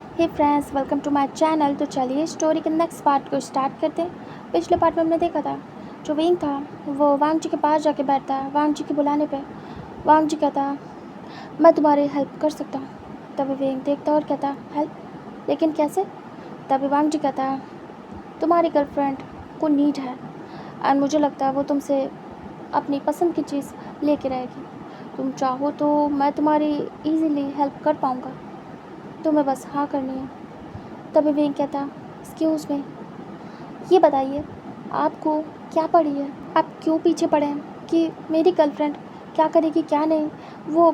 Hey friends, welcome to my channel. तो चलिए story के नेक्स्ट पार्ट को स्टार्ट करते हैं। पिछले पार्ट में हमने देखा था जो विंग था वो वांग जी के पास जाके बैठता है। वांग जी के बुलाने पे वांग जी कहता है मैं तुम्हारी हेल्प कर सकता हूँ। तभी विंग देखता है और कहता है हेल्प, लेकिन कैसे? तभी वांग जी कहता है तुम्हारी गर्लफ्रेंड को नीड है एंड मुझे लगता है वो तुमसे अपनी पसंद की चीज़ लेके रहेगी। तुम चाहो तो मैं तुम्हारी इजीली हेल्प कर पाऊँगा, तुम्हें बस हाँ करनी है। तभी विंग कहता एक्सक्यूज़ मी, ये बताइए आपको क्या पड़ी है? आप क्यों पीछे पड़े हैं कि मेरी गर्लफ्रेंड क्या करेगी क्या नहीं? वो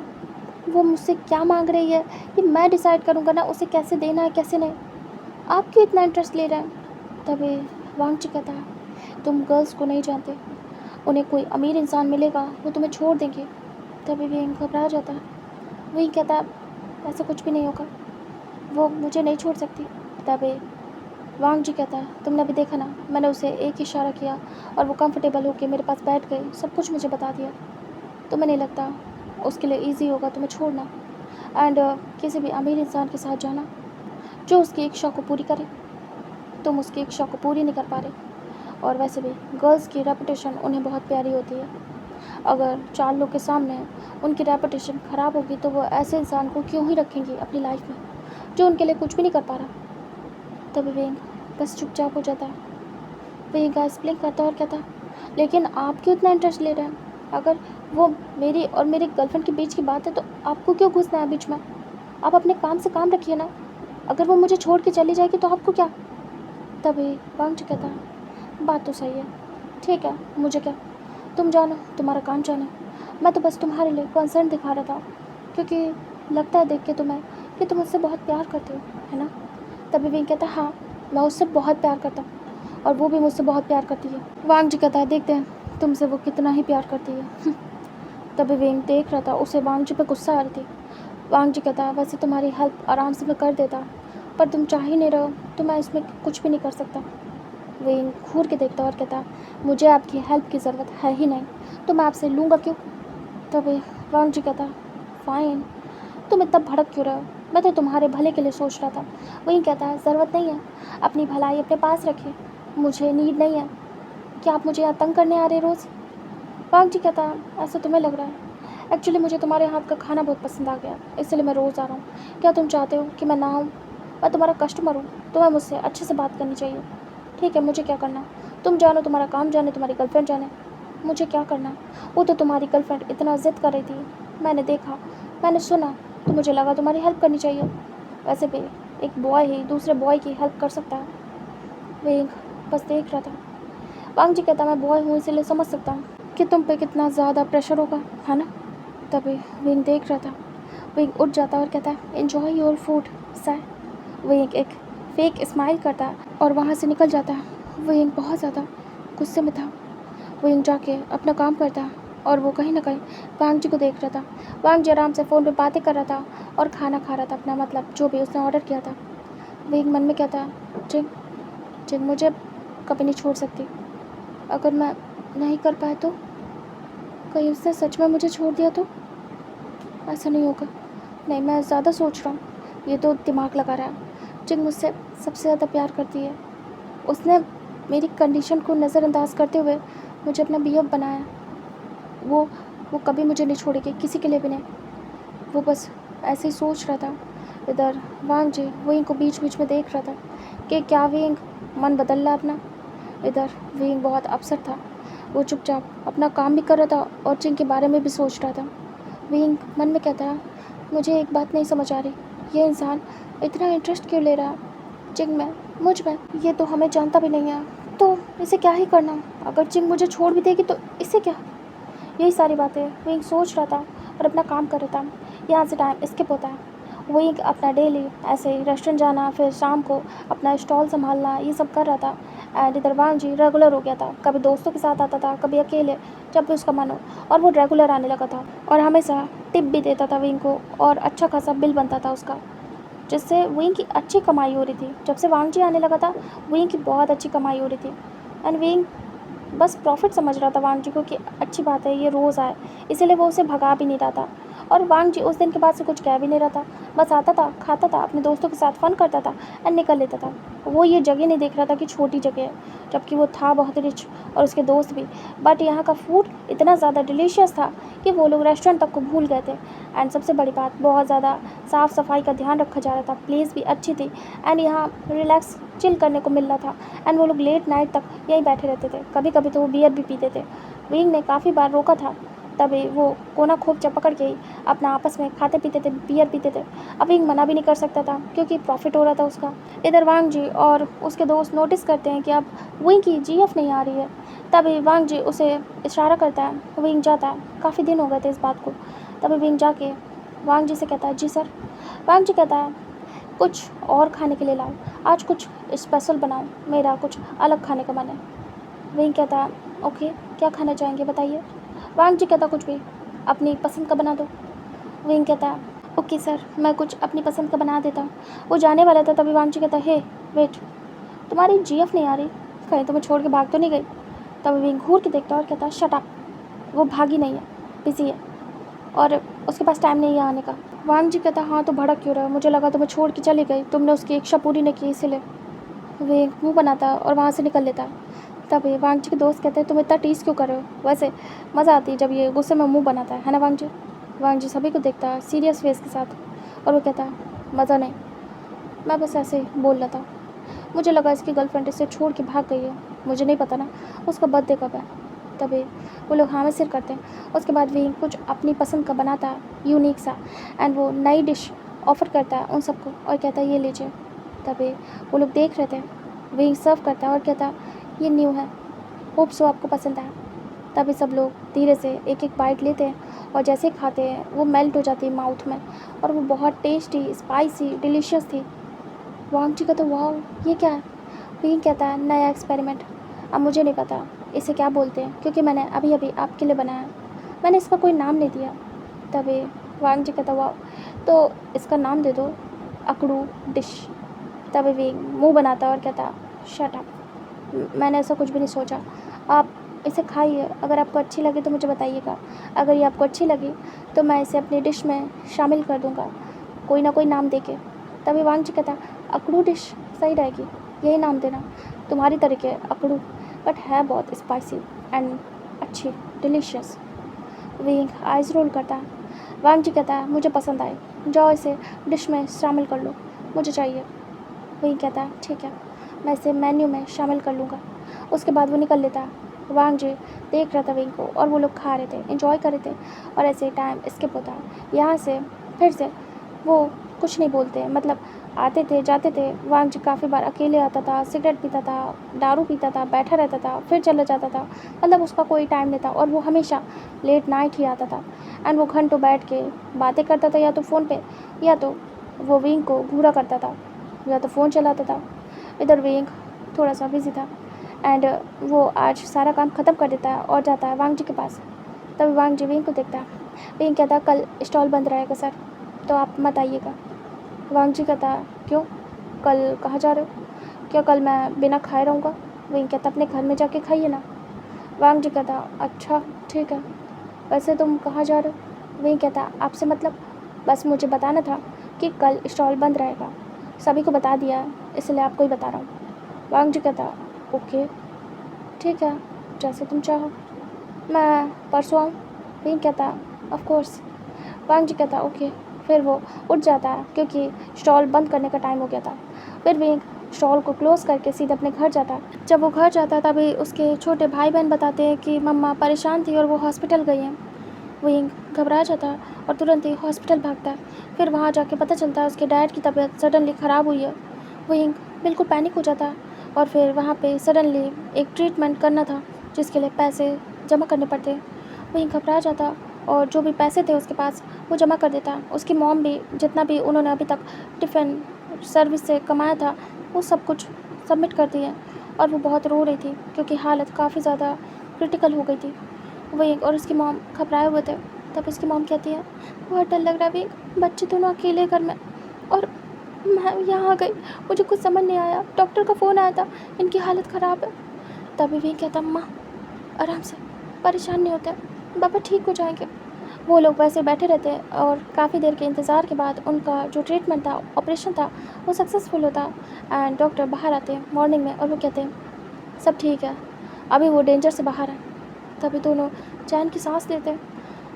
वो मुझसे क्या मांग रही है ये मैं डिसाइड करूँगा ना, उसे कैसे देना है कैसे नहीं। आप क्यों इतना इंटरेस्ट ले रहे हैं? तभी वांग जी कहता है तुम गर्ल्स को नहीं जानते, उन्हें कोई अमीर इंसान मिलेगा वो तुम्हें छोड़ देंगे। तभी विंग घबरा जाता है। विंग कहता है ऐसा कुछ भी नहीं होगा, वो मुझे नहीं छोड़ सकती। तभी वांग जी कहता है तुमने अभी देखा ना, मैंने उसे एक इशारा किया और वो कंफर्टेबल होकर मेरे पास बैठ गई, सब कुछ मुझे बता दिया। तुम्हें नहीं लगता उसके लिए इजी होगा तुम्हें छोड़ना एंड किसी भी अमीर इंसान के साथ जाना जो उसकी इच्छा को पूरी करे? तुम उसकी इच्छा को पूरी नहीं कर पा रहे। और वैसे भी गर्ल्स की रेपुटेशन उन्हें बहुत प्यारी होती है। अगर 4 लोग के सामने उनकी रेपुटेशन ख़राब होगी तो वो ऐसे इंसान को क्यों ही रखेंगी अपनी लाइफ में जो उनके लिए कुछ भी नहीं कर पा रहा। तभी विंग बस चुपचाप हो जाता है। विंग का एक्सप्लेन करता और कहता लेकिन आप क्यों इतना इंटरेस्ट ले रहे हैं? अगर वो मेरी और मेरी गर्लफ्रेंड के बीच की बात है तो आपको क्यों घुसना है बीच में? आप अपने काम से काम रखिए ना। अगर वो मुझे छोड़ के चली जाएगी तो आपको क्या? तभी वांग जी कहता बात तो सही है, ठीक है मुझे क्या, तुम जानो तुम्हारा काम जानो। मैं तो बस तुम्हारे लिए कंसर्न दिखा रहा था क्योंकि लगता है देख के तुम्हें कि तुम मुझसे बहुत प्यार करते हो, है ना? तभी विंग कहता हाँ, मैं उससे बहुत प्यार करता हूँ और वो भी मुझसे बहुत प्यार करती है। वांग जी कहता है देखते हैं तुमसे वो कितना ही प्यार करती है। तभी विंग देख रहा था, उसे वांग जी पे गुस्सा आ रही थी। वांग जी कहता वैसे तुम्हारी हेल्प आराम से मैं कर देता, पर तुम चाह ही नहीं रहो तो मैं इसमें कुछ भी नहीं कर सकता। विंग घूर के देखता और कहता मुझे आपकी हेल्प की ज़रूरत है ही नहीं, तो मैं आपसे लूँगा क्यों? तभी वांग जी कहता फाइन, तुम इतना भड़क क्यों रहे हो? मैं तो तुम्हारे भले के लिए सोच रहा था। वही कहता है ज़रूरत नहीं है, अपनी भलाई अपने पास रखिए, मुझे नीड नहीं है कि आप मुझे यहाँ तंग करने आ रहे रोज़। वांग जी कहता ऐसा तुम्हें लग रहा है, एक्चुअली मुझे तुम्हारे हाथ का खाना बहुत पसंद आ गया, इसलिए मैं रोज़ आ रहा हूँ। क्या तुम चाहते हो कि मैं ना आऊँ? मैं तुम्हारा कस्टमर हूँ, तुम्हें मुझसे अच्छे से बात करनी चाहिए। ठीक है, मुझे क्या करना? तुम जानो, तुम्हारा काम जाने, तुम्हारी गर्लफ्रेंड जाने, मुझे क्या करना? वो तो तुम्हारी गर्लफ्रेंड इतना ज़िद कर रही थी, मैंने देखा, मैंने सुना, तो मुझे लगा तुम्हारी हेल्प करनी चाहिए। वैसे भी एक बॉय ही दूसरे बॉय की हेल्प कर सकता है। विंग बस देख रहा था। वांग जी कहता मैं बॉय हूँ इसलिए समझ सकता हूँ कि तुम पे कितना ज़्यादा प्रेशर होगा, है ना? तभी विंग देख रहा था। विंग उठ जाता और कहता है enjoy your food sir. Wing एक फेक स्माइल करता है और वहाँ से निकल जाता है। विंग बहुत ज़्यादा गुस्से में था। विंग जाके अपना काम करता है और वो कहीं ना कहीं वांग जी को देख रहा था। वांग जी आराम से फ़ोन पे बातें कर रहा था और खाना खा रहा था अपना, मतलब जो भी उसने ऑर्डर किया था। विंग मन में कहता है जिंग जिंग मुझे कभी नहीं छोड़ सकती। अगर मैं नहीं कर पाया तो कहीं उसने सच में मुझे छोड़ दिया तो? ऐसा नहीं होगा, नहीं मैं ज़्यादा सोच रहा हूँ, ये तो दिमाग लगा रहा है। जिंग मुझसे सबसे ज़्यादा प्यार करती है, उसने मेरी कंडीशन को नज़रअंदाज करते हुए मुझे अपना बीएफ बनाया। वो वो कभी मुझे नहीं छोड़ेगी, किसी के लिए भी नहीं। वो बस ऐसे ही सोच रहा था। इधर वांग जी विंग को बीच बीच में देख रहा था कि क्या विंग मन बदल रहा अपना। इधर विंग बहुत अपसेट था, वो चुपचाप अपना काम भी कर रहा था और जिंग के बारे में भी सोच रहा था। विंग मन में कहता है मुझे एक बात नहीं समझ आ रही, ये इंसान इतना इंटरेस्ट क्यों ले रहा है जिंग में, मुझ में? ये तो हमें जानता भी नहीं है, तो इसे क्या ही करना? अगर जिंग मुझे छोड़ भी देगी तो इससे क्या? यही सारी बातें विंग सोच रहा था और अपना काम कर रहा था। यहाँ से टाइम स्किप होता है। विंग अपना डेली ऐसे ही रेस्टोरेंट जाना, फिर शाम को अपना स्टॉल संभालना, ये सब कर रहा था। एंड इधर वांग जी रेगुलर हो गया था, कभी दोस्तों के साथ आता था, कभी अकेले, जब भी उसका मन हो, और वो रेगुलर आने लगा था और हमेशा टिप भी देता था विंग को और अच्छा खासा बिल बनता था उसका, जिससे विंग की अच्छी कमाई हो रही थी। जब से वांग जी आने लगा था विंग की बहुत अच्छी कमाई हो रही थी एंड विंग बस प्रॉफिट समझ रहा था वांग जी को कि अच्छी बात है ये रोज़ आए, इसीलिए वो उसे भगा भी नहीं रहा था। और वांग जी उस दिन के बाद से कुछ कह भी नहीं रहा था, बस आता था, खाता था, अपने दोस्तों के साथ फ़न करता था एंड निकल लेता था। वो ये जगह नहीं देख रहा था कि छोटी जगह है, जबकि वो था बहुत रिच और उसके दोस्त भी। बट यहाँ का फूड इतना ज़्यादा डिलीशियस था कि वो लोग रेस्टोरेंट तक को भूल गए थे। एंड सबसे बड़ी बात, बहुत ज़्यादा साफ़ सफाई का ध्यान रखा जा रहा था, प्लेस भी अच्छी थी एंड यहाँ रिलैक्स चिल करने को मिल रहा था। एंड वो लोग लेट नाइट तक यहीं बैठे रहते थे, कभी कभी तो वो बियर भी पीते थे। विंग ने काफ़ी बार रोका था, तभी वो कोना खोपचा पकड़ के ही अपना आपस में खाते पीते थे, बियर पीते थे। अब विंग मना भी नहीं कर सकता था क्योंकि प्रॉफिट हो रहा था उसका। इधर वांग जी और उसके दोस्त नोटिस करते हैं कि अब विंग की जीएफ नहीं आ रही है। तभी वांग जी उसे इशारा करता है, विंग जाता है। काफ़ी दिन हो गए थे इस बात को। तभी विंग जाके वांग जी से कहता है, जी सर। वांग जी कहता है, कुछ और खाने के लिए लाओ, आज कुछ स्पेशल बनाओ, मेरा कुछ अलग खाने का मन है। विंग कहता है, ओके, क्या खाना चाहेंगे बताइए। वांग जी कहता, कुछ भी, अपनी पसंद का बना दो। विंग कहता है, ओके सर, मैं कुछ अपनी पसंद का बना देता हूँ। वो जाने वाला था, तभी वांग जी कहता है, हे वेट, तुम्हारी जीएफ नहीं आ रही, कहीं तुम्हें छोड़ के भाग तो नहीं गई। तभी विंग घूर के देखता है और कहता है, शट अप, वो भागी नहीं है, बिजी है और उसके पास टाइम नहीं है आने का। वांग जी कहता, हाँ तो भड़क क्यों रहा है, मुझे लगा तुम्हें छोड़ के चली गई, तुमने उसकी इच्छा पूरी नहीं की इसीलिए। विंग मुँह बनाता है और वहाँ से निकल लेता है। तभी वांग जी के दोस्त कहते हैं, तुम इतना टीस क्यों कर रहे हो, वैसे मज़ा आती है जब ये गुस्से में मुंह बनाता है ना वांग जी। वांग जी सभी को देखता है सीरियस फेस के साथ और वो कहता है, मज़ा नहीं, मैं बस ऐसे ही बोल रहा था, मुझे लगा इसकी गर्लफ्रेंड इसे छोड़ के भाग गई है, मुझे नहीं पता ना उसका बर्थडे कब है। तभी वो लोग हाँ में सिर करते हैं। उसके बाद विंग कुछ अपनी पसंद का बनाता है, यूनिक सा, एंड वो नई डिश ऑफ़र करता है उन सबको और कहता है, ये लीजिए। तभी वो लोग देख रहे थे, विंग सर्व करता है और कहता है, ये न्यू है, होप सो आपको पसंद आया। तभी सब लोग धीरे से एक एक बाइट लेते हैं और जैसे ही खाते हैं वो मेल्ट हो जाती है माउथ में और वो बहुत टेस्टी, स्पाइसी, डिलीशियस थी। वांग जी का तो वाह, ये क्या है। विंग कहता है, नया एक्सपेरिमेंट, अब मुझे नहीं पता इसे क्या बोलते हैं क्योंकि मैंने अभी अभी आपके लिए बनाया, मैंने इसका कोई नाम नहीं दिया। तभी वांग जी कहता, वाह, तो इसका नाम दे दो अकड़ू डिश। तभी विंग मुंह बनाता और कहता, शट अप, मैंने ऐसा कुछ भी नहीं सोचा, आप इसे खाइए, अगर आपको अच्छी लगे तो मुझे बताइएगा, अगर ये आपको अच्छी लगी तो मैं इसे अपनी डिश में शामिल कर दूँगा, कोई ना कोई नाम देके। तभी वांग जी कहता, अकड़ू डिश सही रहेगी, यही नाम देना, तुम्हारी तरीके अकड़ू, बट है बहुत स्पाइसी एंड अच्छी, डिलीशियस। विंग आइज़ रोल करता है। वांग जी कहता है, मुझे पसंद आई, जाओ इसे डिश में शामिल कर लो, मुझे चाहिए। विंग कहता है, ठीक है, मैं इसे मेन्यू में शामिल कर लूँगा। उसके बाद वो निकल लेता है। वांग जी देख रहा था विंग को और वो लोग खा रहे थे, एंजॉय कर रहे थे और ऐसे टाइम स्किप होता है। यहाँ से फिर से वो कुछ नहीं बोलते, मतलब आते थे जाते थे। वांग जी काफ़ी बार अकेले आता था, सिगरेट पीता था, दारू पीता था, बैठा रहता था, फिर चला जाता था, मतलब उसका कोई टाइम नहीं था और वो हमेशा लेट नाइट ही आता था। एंड वो घंटों बैठ के बातें करता था, या तो फ़ोन पे, या तो वो विंग को घूरा करता था, या तो फ़ोन चलाता था। इधर विंग थोड़ा सा बिजी था एंड वो आज सारा काम ख़त्म कर देता है और जाता है वांग जी के पास। तब वांग जी विंग को देखता है। विंग कहता है, कल स्टॉल बंद रहेगा सर, तो आप मत आइएगा। वांग जी कहता है, क्यों, कल कहाँ जा रहे हो, क्या कल मैं बिना खाए रहूँगा। विंग कहता, अपने घर में जाके खाइए ना। वांग जी कहता, अच्छा ठीक है, वैसे तुम कहाँ जा रहे हो। विंग कहता, आपसे मतलब, बस मुझे बताना था कि कल स्टॉल बंद रहेगा, सभी को बता दिया है, इसलिए आपको ही बता रहा हूँ। वांग जी कहता, ओके ठीक है, जैसे तुम चाहो, मैं परसों आऊँ। विंग कहता, ऑफ कोर्स। वांग जी कहता, ओके। फिर वो उठ जाता है क्योंकि स्टॉल बंद करने का टाइम हो गया था। फिर विंग स्टॉल को क्लोज़ करके सीधे अपने घर जाता है। जब वो घर जाता है तभी उसके छोटे भाई बहन बताते हैं कि मम्मा परेशान थी और वो हॉस्पिटल गई हैं। विंग घबरा जाता है और तुरंत ही हॉस्पिटल भागता है। फिर वहाँ जाके पता चलता है उसके डैड की तबीयत सडनली ख़राब हुई है। विंग बिल्कुल पैनिक हो जाता है और फिर वहाँ पे सडनली एक ट्रीटमेंट करना था जिसके लिए पैसे जमा करने पड़ते हैं। विंग घबरा जाता और जो भी पैसे थे उसके पास वो जमा कर देता। उसकी मॉम भी जितना भी उन्होंने अभी तक टिफ़िन सर्विस से कमाया था वो सब कुछ सबमिट कर दिए और वो बहुत रो रही थी क्योंकि हालत काफ़ी ज़्यादा क्रिटिकल हो गई थी। विंग और उसकी मॉम घबराए हुए थे। तब उसकी मॉम कहती है, बहुत डर लग रहा है विंग, बच्चे दोनों अकेले घर में और मैं यहाँ आ गई, मुझे कुछ समझ नहीं आया, डॉक्टर का फ़ोन आया था, इनकी हालत ख़राब है। तभी विंग कहता, अम्मा आराम से, परेशान नहीं होते, पापा ठीक हो जाएंगे। वो लोग वैसे बैठे रहते और काफ़ी देर के इंतज़ार के बाद उनका जो ट्रीटमेंट था, ऑपरेशन था, वो सक्सेसफुल होता। एंड डॉक्टर बाहर आते हैं मॉर्निंग में और वो कहते हैं सब ठीक है, अभी वो डेंजर से बाहर है। तभी दोनों चैन की सांस लेते हैं,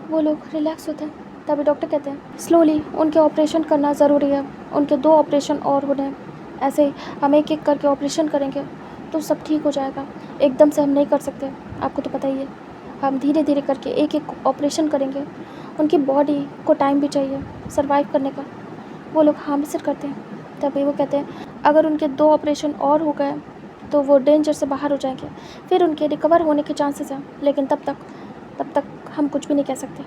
वो लोग रिलैक्स होते हैं। तभी डॉक्टर कहते हैं स्लोली उनके ऑपरेशन करना ज़रूरी है, उनके 2 ऑपरेशन और होने हैं। ऐसे ही हम एक एक करके ऑपरेशन करेंगे तो सब ठीक हो जाएगा, एकदम से हम नहीं कर सकते, आपको तो पता ही है। हम धीरे धीरे करके एक एक ऑपरेशन करेंगे, उनकी बॉडी को टाइम भी चाहिए सर्वाइव करने का। वो लोग हाँ में सिर करते हैं। तभी वो कहते हैं अगर उनके 2 ऑपरेशन और हो गए तो वो डेंजर से बाहर हो जाएंगे, फिर उनके रिकवर होने के चांसेस हैं, लेकिन तब तक हम कुछ भी नहीं कह सकते।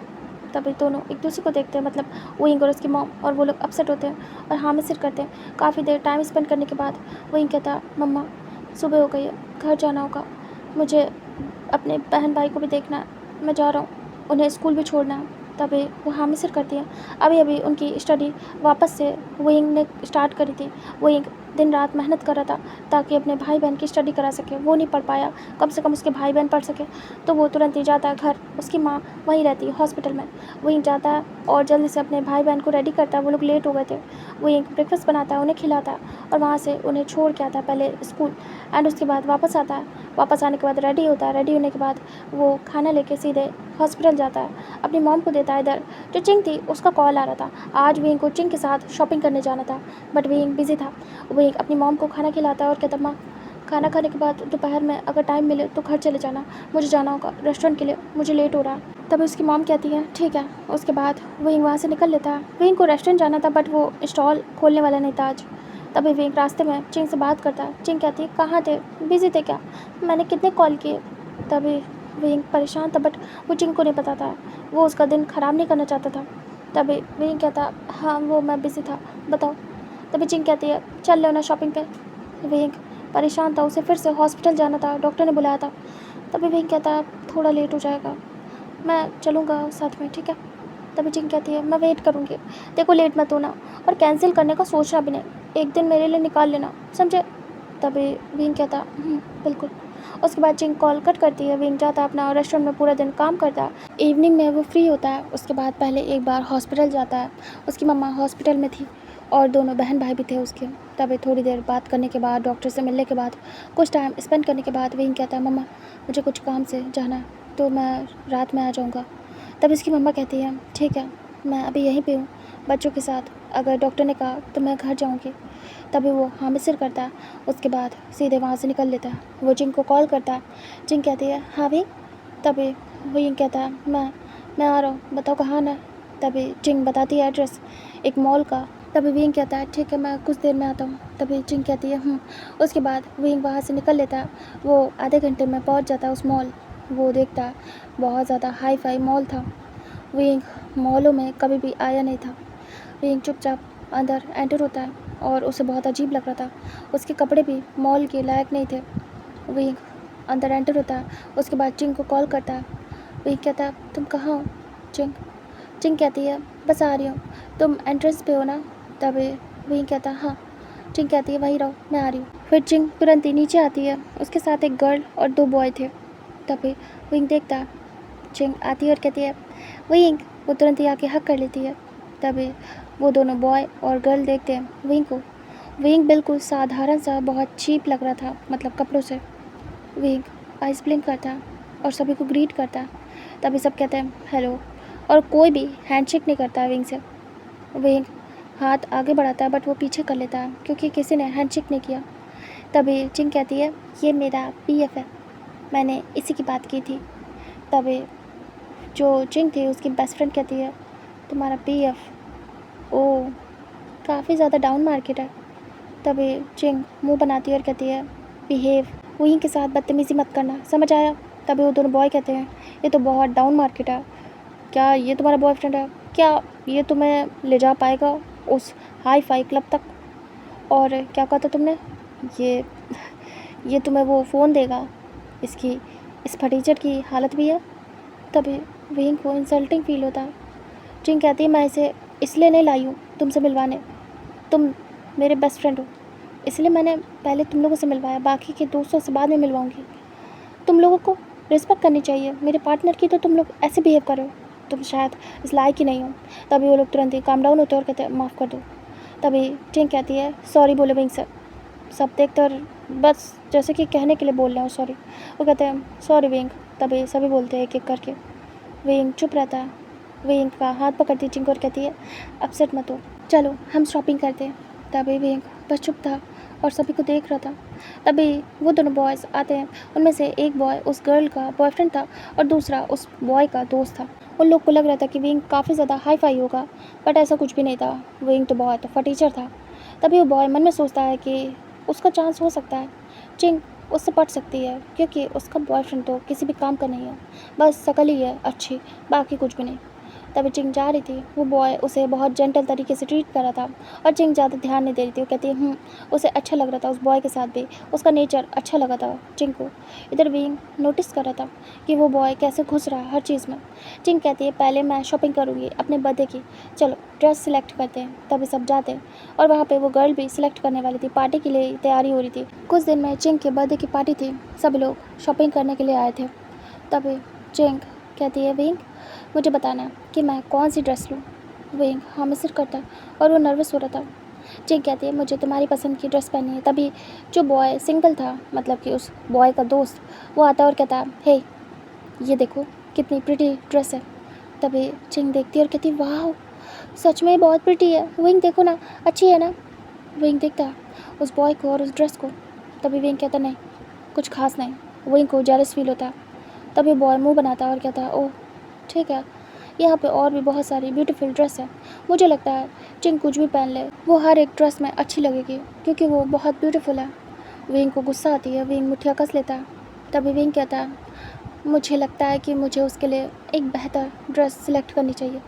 तभी दोनों एक दूसरे को देखते हैं, मतलब विंग और उसकी मॉम, और वो लोग अपसेट होते हैं और हाँ में सिर करते हैं। काफ़ी देर टाइम स्पेंड करने के बाद विंग कहता है मम्मा सुबह हो गई है, घर जाना होगा, मुझे अपने बहन भाई को भी देखना है, मैं जा रहा हूँ, उन्हें स्कूल भी छोड़ना है। तभी वो हाँ में सिर करती है। अभी अभी उनकी स्टडी वापस से विंग ने स्टार्ट करी थी। विंग दिन रात मेहनत कर रहा था ताकि अपने भाई बहन की स्टडी करा सके, वो नहीं पढ़ पाया, कम से कम उसके भाई बहन पढ़ सके। तो वो तुरंत ही जाता है घर, उसकी माँ वहीं रहती है हॉस्पिटल में। वहीं जाता है और जल्दी से अपने भाई बहन को रेडी करता है, वो लोग लेट हो गए थे। वहीं ब्रेकफास्ट बनाता है, उन्हें खिलाता है और वहाँ से उन्हें छोड़ के आता है पहले स्कूल, एंड उसके बाद वापस आता है। वापस आने के बाद रेडी होता है, रेडी होने के बाद वो खाना लेके सीधे हॉस्पिटल जाता है, अपनी मॉम को देता है। इधर जो चिंग थी उसका कॉल आ रहा था, आज विंग को चिंग के साथ शॉपिंग करने जाना था, बट विंग बिजी था। विंग अपनी मॉम को खाना खिलाता है और कहता माँ खाना खाने के बाद दोपहर में अगर टाइम मिले तो घर चले जाना, मुझे जाना होगा रेस्टोरेंट के लिए, मुझे लेट हो रहा है। तभी उसकी मॉम कहती है ठीक है। उसके बाद विंग वहाँ से निकल लेता है। विंग को रेस्टोरेंट जाना था बट वो स्टॉल खोलने वाला नहीं था आज। तभी विंग रास्ते में चिंग से बात करता है। चिंग कहती है कहाँ थे, बिजी थे क्या, मैंने कितने कॉल किए। तभी विंग परेशान था बट वो चिंग को नहीं पता था, वो उसका दिन ख़राब नहीं करना चाहता था। तभी विंग कहता हाँ वो मैं बिज़ी था, बताओ। तभी चिंग कहती है चल लो ना शॉपिंग पे। विंग परेशान था, उसे फिर से हॉस्पिटल जाना था, डॉक्टर ने बुलाया था। तभी विंग कहता थोड़ा लेट हो जाएगा, मैं चलूँगा साथ में, ठीक है। तभी चिंग कहती है मैं वेट करूँगी, देखो लेट मत होना और कैंसिल करने का सोचना भी नहीं, एक दिन मेरे लिए निकाल लेना, समझे। तभी विंग कहता बिल्कुल। उसके बाद चिंग कॉल कट करती है। विंग जाता है अपना रेस्टोरेंट में, पूरा दिन काम करता है। इवनिंग में वो फ्री होता है। उसके बाद पहले एक बार हॉस्पिटल जाता है, उसकी मम्मा हॉस्पिटल में थी और दोनों बहन भाई भी थे उसके। तभी थोड़ी देर बात करने के बाद, डॉक्टर से मिलने के बाद, कुछ टाइम स्पेंड करने के बाद विंग कहता है मम्मा मुझे कुछ काम से जाना है तो मैं रात में आ जाऊँगा। तब इसकी मम्मा कहती है ठीक है, मैं अभी यहीं पे हूँ बच्चों के साथ, अगर डॉक्टर ने कहा तो मैं घर जाऊँगी। तभी वो हाँ में सिर करता है। उसके बाद सीधे वहाँ से निकल लेता है। वो जिंग को कॉल करता है। जिंग कहती है हाँ भी। तभी वो जिंग कहता है मैं आ रहा हूँ, बताओ कहाँ आना है। तभी जिंग बताती है एड्रेस एक मॉल का। तभी विंग कहता है ठीक है मैं कुछ देर में आता हूँ। तभी जिंग कहती है। उसके बाद विंग वहाँ से निकल लेता है। वो आधे घंटे में पहुँच जाता है उस मॉल। वो देखता है बहुत ज़्यादा हाई फाई मॉल था। विंग मॉलों में कभी भी आया नहीं था। विंग चुपचाप अंदर एंटर होता है और उसे बहुत अजीब लग रहा था, उसके कपड़े भी मॉल के लायक नहीं थे। विंग अंदर एंटर होता है। उसके बाद चिंग को कॉल करता है। विंग कहता है तुम कहाँ हो चिंग। चिंग कहती है बस आ रही हूँ, तुम एंट्रेंस पे हो ना। तभी विंग कहता है हाँ। चिंग कहती है वहीं रहो मैं आ रही हूँ। फिर चिंग तुरंत ही नीचे आती है, उसके साथ एक गर्ल और 2 बॉय थे। तभी विंग देखता है, चिंग आती है और कहती है विंग, वो तुरंत ही आके हक कर लेती है। तभी वो दोनों बॉय और गर्ल देखते हैं विंग को। विंग बिल्कुल साधारण सा, बहुत चीप लग रहा था, मतलब कपड़ों से। विंग आइस ब्लिंक करता है और सभी को ग्रीट करता है। तभी सब कहते हैं हेलो, और कोई भी हैंडशेक नहीं करता है विंग से। विंग हाथ आगे बढ़ाता है बट वो पीछे कर लेता है क्योंकि किसी ने हैंडशेक नहीं किया। तभी चिंग कहती है ये मेरा PF है, मैंने इसी की बात की थी। तभी जो चिंग थी उसकी बेस्ट फ्रेंड कहती है तुम्हारा PF, ओह काफ़ी ज़्यादा डाउन मार्केट है। तभी चिंग मुंह बनाती है और कहती है बिहेव, वहीं के साथ बदतमीज़ी मत करना, समझ आया। तभी वो दोनों बॉय कहते हैं ये तो बहुत डाउन मार्केट है, क्या ये तुम्हारा बॉयफ्रेंड है, क्या ये तुम्हें ले जा पाएगा उस हाई फाई क्लब तक, और क्या कहा था तुमने, ये तुम्हें वो फ़ोन देगा, इसकी इस फटीचर की हालत भी है। तभी विंग को इंसल्टिंग फील होता है। चिंग कहती है मैं इसे इसलिए नहीं लाई हूँ तुमसे मिलवाने, तुम मेरे बेस्ट फ्रेंड हो, इसलिए मैंने पहले तुम लोगों से मिलवाया, बाकी के दोस्तों से बाद में मिलवाऊंगी। तुम लोगों को रिस्पेक्ट करनी चाहिए, मेरे पार्टनर की तो तुम लोग ऐसे बिहेव करो। तुम शायद इस लायक ही नहीं हो। तभी वो लोग तुरंत ही काम डाउन होते हैं और कहते हैं माफ़ कर दो। तभी चिंग कहती है सॉरी बोले विंग से। सब देखते और बस जैसे कि कहने के लिए बोल रहे हो सॉरी। वो कहते हैं सॉरी विंग। तभी सभी बोलते हैं एक एक करके। विंग चुप रहता है। विंग का हाथ पकड़ती चिंग और कहती है अपसेट मत हो, चलो हम शॉपिंग करते हैं। तभी विंग बस चुप था और सभी को देख रहा था। तभी वो दोनों बॉयज़ आते हैं। उनमें से एक बॉय उस गर्ल का बॉयफ्रेंड था और दूसरा उस बॉय का दोस्त था। उन लोग को लग रहा था कि विंग काफ़ी ज़्यादा हाई फाई होगा, बट ऐसा कुछ भी नहीं था। विंग तो बहुत फटीचर था। तभी वो बॉय मन में सोचता है कि उसका चांस हो सकता है, चिंग उससे पट सकती है, क्योंकि उसका बॉयफ्रेंड तो किसी भी काम का नहीं है, बस शकल ही है अच्छी, बाकी कुछ भी नहीं। तभी चिंग जा रही थी। वो बॉय उसे बहुत जेंटल तरीके से ट्रीट कर रहा था और चिंग ज़्यादा ध्यान नहीं दे रही थी। वो कहती है उसे अच्छा लग रहा था उस बॉय के साथ भी, उसका नेचर अच्छा लगा था चिंग को। इधर विंग नोटिस कर रहा था कि वो बॉय कैसे घुस रहा है हर चीज़ में। चिंग कहती है पहले मैं शॉपिंग करूँगी अपने बर्थडे की, चलो ड्रेस सिलेक्ट करते हैं। तभी सब जाते हैं और वहाँ पे वो गर्ल भी सिलेक्ट करने वाली थी, पार्टी के लिए तैयारी हो रही थी। कुछ दिन में चिंग के बर्थडे की पार्टी थी, सब लोग शॉपिंग करने के लिए आए थे। तभी चिंग कहती है विंग मुझे बताना कि मैं कौन सी ड्रेस लूँ। विंग हाँ में सिर करता है और वो नर्वस हो रहा था। चिंग कहती है मुझे तुम्हारी पसंद की ड्रेस पहनी है। तभी जो बॉय सिंगल था, मतलब कि उस बॉय का दोस्त, वो आता है और कहता है हे ये देखो कितनी प्रिटी ड्रेस है। तभी चिंग देखती है और कहती है वाह सच में बहुत प्रिटी है, विंग देखो ना अच्छी है ना। विंग देखता है उस बॉय को और उस ड्रेस को। तभी विंग कहता नहीं कुछ खास नहीं। विंग को जेलस फील होता है। तभी बॉय मुंह बनाता है और कहता है ओह ठीक है, यहाँ पे और भी बहुत सारी ब्यूटीफुल ड्रेस है, मुझे लगता है चिंग कुछ भी पहन ले वो हर एक ड्रेस में अच्छी लगेगी क्योंकि वो बहुत ब्यूटीफुल है। विंग को गुस्सा आती है। विंग मुठ्ठियाँ कस लेता है। तभी विंग कहता है मुझे लगता है कि मुझे उसके लिए एक बेहतर ड्रेस सिलेक्ट करनी चाहिए।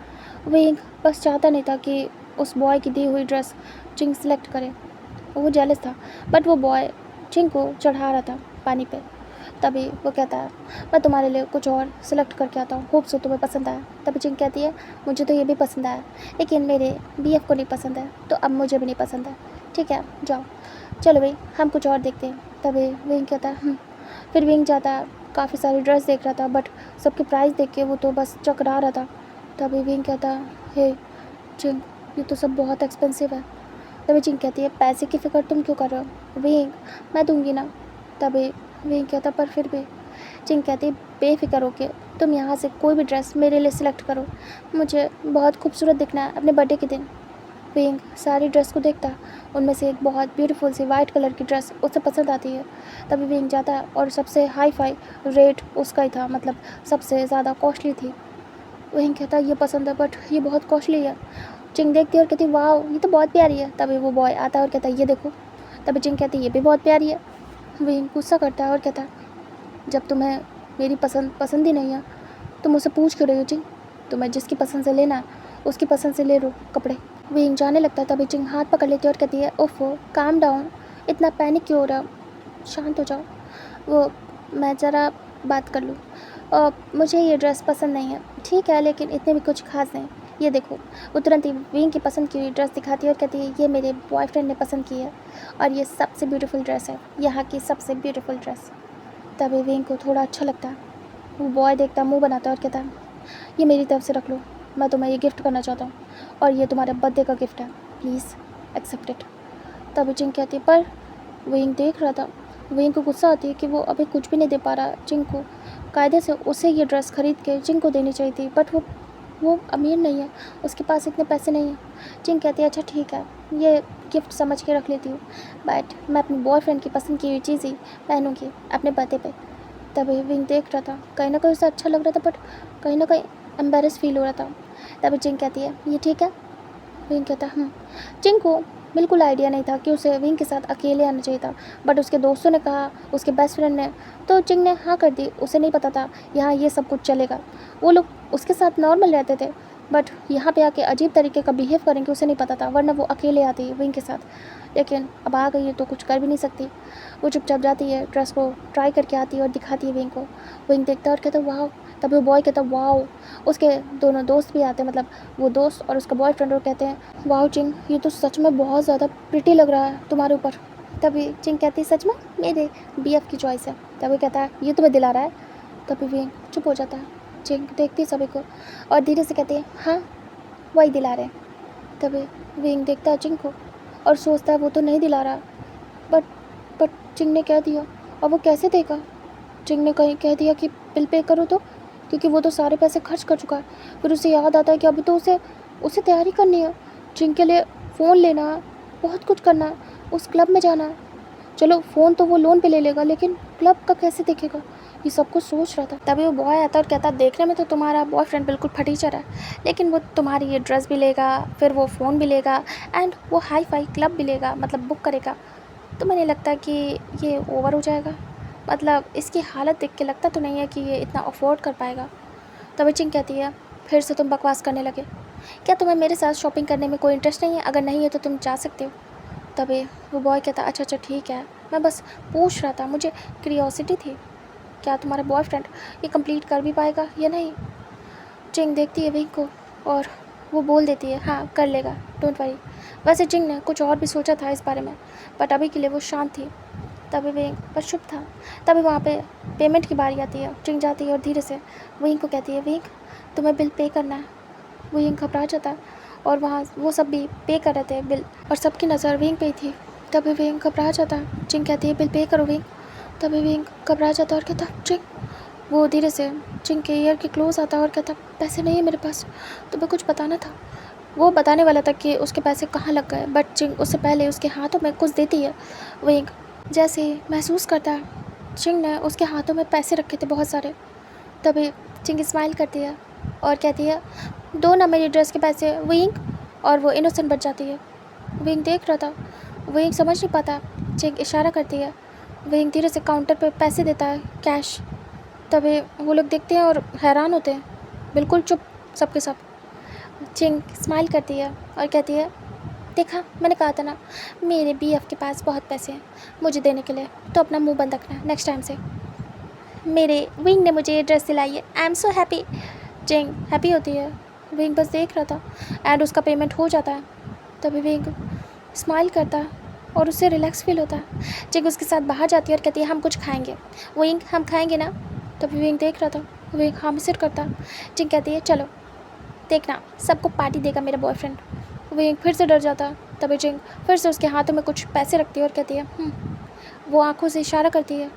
विंग बस चाहता नहीं था कि उस बॉय की दी हुई ड्रेस चिंग सिलेक्ट करे। वो जेलस था, बट वो बॉय चिंग को चढ़ा रहा था पानी पे। तभी वो कहता है मैं तुम्हारे लिए कुछ और सिलेक्ट करके आता हूँ, होप सो तुम्हें पसंद आया। तभी चिंग कहती है मुझे तो ये भी पसंद आया, लेकिन मेरे बीएफ को नहीं पसंद है, तो अब मुझे भी नहीं पसंद है। ठीक है जाओ, चलो भाई हम कुछ और देखते हैं। तभी विंग कहता है फिर विंग जाता है, काफ़ी सारी ड्रेस देख रहा था, बट सबके प्राइस देख के वो तो बस चकरा रहा था। तभी विंग कहता है हे चिंग ये तो सब बहुत एक्सपेंसिव है। तभी चिंग कहती है पैसे की फ़िक्र तुम क्यों कर रहे हो विंग, मैं दूंगी ना। तभी विंग कहता पर फिर भी। चिंग कहती बेफिक्र होके तुम यहाँ से कोई भी ड्रेस मेरे लिए सिलेक्ट करो, मुझे बहुत खूबसूरत दिखना है अपने बर्थडे के दिन। विंग सारी ड्रेस को देखता है, उनमें से एक बहुत ब्यूटीफुल सी वाइट कलर की ड्रेस उसे पसंद आती है। तभी विंग जाता है और सबसे हाई फाई रेट उसका ही था, मतलब सबसे ज़्यादा कॉस्टली थी। विंग कहता ये पसंद है बट ये बहुत कॉस्टली है। चिंग देखती है और कहती वाह ये तो बहुत प्यारी है। तभी वो बॉय आता है और कहता है ये देखो। तभी चिंग कहती ये भी बहुत प्यारी है। विंग गुस्सा करता है और कहता है जब तुम्हें मेरी पसंद ही नहीं है तो मुझसे पूछ क्यों रही हो चिंग, तुम्हें जिसकी पसंद से लेना है उसकी पसंद से ले लो कपड़े। विंग जाने लगता है। तभी चिंग हाथ पकड़ लेती है और कहती है ओफो काम डाउन, इतना पैनिक क्यों हो रहा, शांत हो जाओ। वो मैं ज़रा बात कर लूँ, मुझे ये ड्रेस पसंद नहीं है। ठीक है लेकिन इतने भी कुछ खास नहीं, ये देखो। वो तुरंत ही विंग की पसंद की हुई ड्रेस दिखाती है और कहती है ये मेरे बॉयफ्रेंड ने पसंद की है और ये सबसे ब्यूटीफुल ड्रेस है, यहाँ की सबसे ब्यूटीफुल ड्रेस। तभी विंग को थोड़ा अच्छा लगता है। वो बॉय देखता मुंह बनाता है और कहता है ये मेरी तरफ से रख लो, मैं तुम्हें ये गिफ्ट करना चाहता हूँ और ये तुम्हारे बर्थडे का गिफ्ट है, प्लीज़ एक्सेप्ट इट। तभी चिंग कहती है पर विंग देख रहा था। विंग को गुस्सा आती है कि वो अभी कुछ भी नहीं दे पा रहा चिंग को। कायदे से उसे ये ड्रेस खरीद के चिंग को देनी चाहिए थी, बट वो अमीर नहीं है, उसके पास इतने पैसे नहीं हैं। चिंग कहती है अच्छा ठीक है ये गिफ्ट समझ के रख लेती हूँ, बट मैं अपने बॉयफ्रेंड की पसंद की हुई चीज़ ही पहनूँगी अपने बर्थडे पे। तभी विंग देख रहा था, कहीं ना कहीं उसे अच्छा लग रहा था, बट कहीं ना कहीं एम्बेरस फील हो रहा था। तभी चिंग कहती है ये ठीक है। विंग कहता चिंग को बिल्कुल आइडिया नहीं था कि उसे विंग के साथ अकेले आना चाहिए था, बट उसके दोस्तों ने कहा, उसके बेस्ट फ्रेंड ने, तो चिंग ने हाँ कर दी। उसे नहीं पता था यहाँ ये सब कुछ चलेगा। वो लोग उसके साथ नॉर्मल रहते थे, बट यहाँ पे आके अजीब तरीके का बिहेव करेंगे उसे नहीं पता था, वरना वो अकेले आती है विंग के साथ। लेकिन अब आ गई है तो कुछ कर भी नहीं सकती। वो चुपचाप जाती है, ड्रेस को ट्राई करके आती है और दिखाती है विंग को। विंग देखता है और कहता है वाह। तभी वो बॉय कहता है वाओ। उसके दोनों दोस्त भी आते हैं, मतलब वो दोस्त और उसका बॉयफ्रेंड, और कहते हैं वाओ चिंग ये तो सच में बहुत ज़्यादा प्रिटी लग रहा है तुम्हारे ऊपर। तभी चिंग कहती है सच में मेरे बीएफ की चॉइस है। तभी कहता है ये तुम्हें दिला रहा है। तभी विंग चुप हो जाता है। चिंग देखती है सभी को और धीरे से कहती है हाँ वही दिला रहे हैं। तभी विंग देखता है चिंग को और सोचता है वो तो नहीं दिला रहा, बट चिंग ने कह दिया और वो कैसे देगा। चिंग ने कहीं कह दिया कि बिल पे करो तो, क्योंकि वो तो सारे पैसे खर्च कर चुका है। फिर उसे याद आता है कि अभी तो उसे तैयारी करनी है, चिंग के लिए फ़ोन लेना, बहुत कुछ करना, उस क्लब में जाना। चलो फ़ोन तो वो लोन पे ले लेगा, लेकिन क्लब का कैसे देखेगा, ये सब कुछ सोच रहा था। तभी वो बॉय आता और कहता देखने में तो तुम्हारा बॉयफ्रेंड बिल्कुल फटीचर है, लेकिन वो तुम्हारी ये ड्रेस भी लेगा, फिर वो फ़ोन भी लेगा एंड वो हाई फाई क्लब भी लेगा, मतलब बुक करेगा। तो मुझे लगता है कि ये ओवर हो जाएगा, मतलब इसकी हालत देख के लगता तो नहीं है कि ये इतना अफोर्ड कर पाएगा। तभी चिंग कहती है फिर से तुम बकवास करने लगे, क्या तुम्हें मेरे साथ शॉपिंग करने में कोई इंटरेस्ट नहीं है? अगर नहीं है तो तुम जा सकते हो। तभी वो बॉय कहता अच्छा ठीक है, मैं बस पूछ रहा था, मुझे क्यूरियोसिटी थी, क्या तुम्हारा बॉयफ्रेंड ये कंप्लीट कर भी पाएगा या नहीं। चिंग देखती है विंग को और वो बोल देती है हाँ कर लेगा, डोंट वरी। वैसे चिंग ने कुछ और भी सोचा था इस बारे में, बट अभी के लिए वो शांत थी। तभी विंग पर चुप था। तभी वहाँ पे पेमेंट की बारी आती है। चिंग जाती है और धीरे से विंग को कहती है विंग तुम्हें बिल पे करना है। विंग घबरा जाता है और वहाँ वो सब भी पे कर रहे थे बिल, और सबकी नज़र विंग पे ही थी। तभी विंग घबरा जाता है। चिंग कहती है बिल पे करो विंग। तभी विंग घबरा जाता है और कहता चिंग, वो धीरे से चिंग के ईयर के क्लोज आता है और कहता पैसे नहीं है मेरे पास, तुम्हें कुछ बताना था। वो बताने वाला था कि उसके पैसे कहाँ लग गए, बट चिंग उससे पहले उसके हाथों में कुछ देती है। विंग जैसे ही महसूस करता है चिंग ने उसके हाथों में पैसे रखे थे बहुत सारे। तभी चिंग स्माइल करती है और कहती है दो ना मेरी ड्रेस के पैसे विंग, और वो इनोसेंट बच जाती है। विंग देख रहा था, विंग समझ नहीं पाता। चिंग इशारा करती है, विंग धीरे से काउंटर पे पैसे देता है कैश। तभी वो लोग देखते हैं और हैरान होते हैं, बिल्कुल चुप सबके सब। चिंग स्माइल करती है और कहती है देखा मैंने कहा था ना, मेरे बीएफ के पास बहुत पैसे हैं मुझे देने के लिए, तो अपना मुंह बंद रखना नेक्स्ट टाइम से। मेरे विंग ने मुझे ये ड्रेस दिलाई है, I am so happy. Ching happy होती है, विंग बस देख रहा था एंड उसका पेमेंट हो जाता है। तभी विंग स्माइल करता है और उससे रिलैक्स फील होता है। चिंग उसके साथ बाहर जाती है और कहती है हम कुछ खाएंगे। विंग हम खाएंगे ना। तभी विंग देख रहा था, विंग हाँ में सिर करता। चिंग कहती है चलो देखना सबको पार्टी देगा मेरा बॉयफ्रेंड। विंग फिर से डर जाता। तभी चिंग फिर से उसके हाथों में कुछ पैसे रखती है और कहती है वो आंखों से इशारा करती है।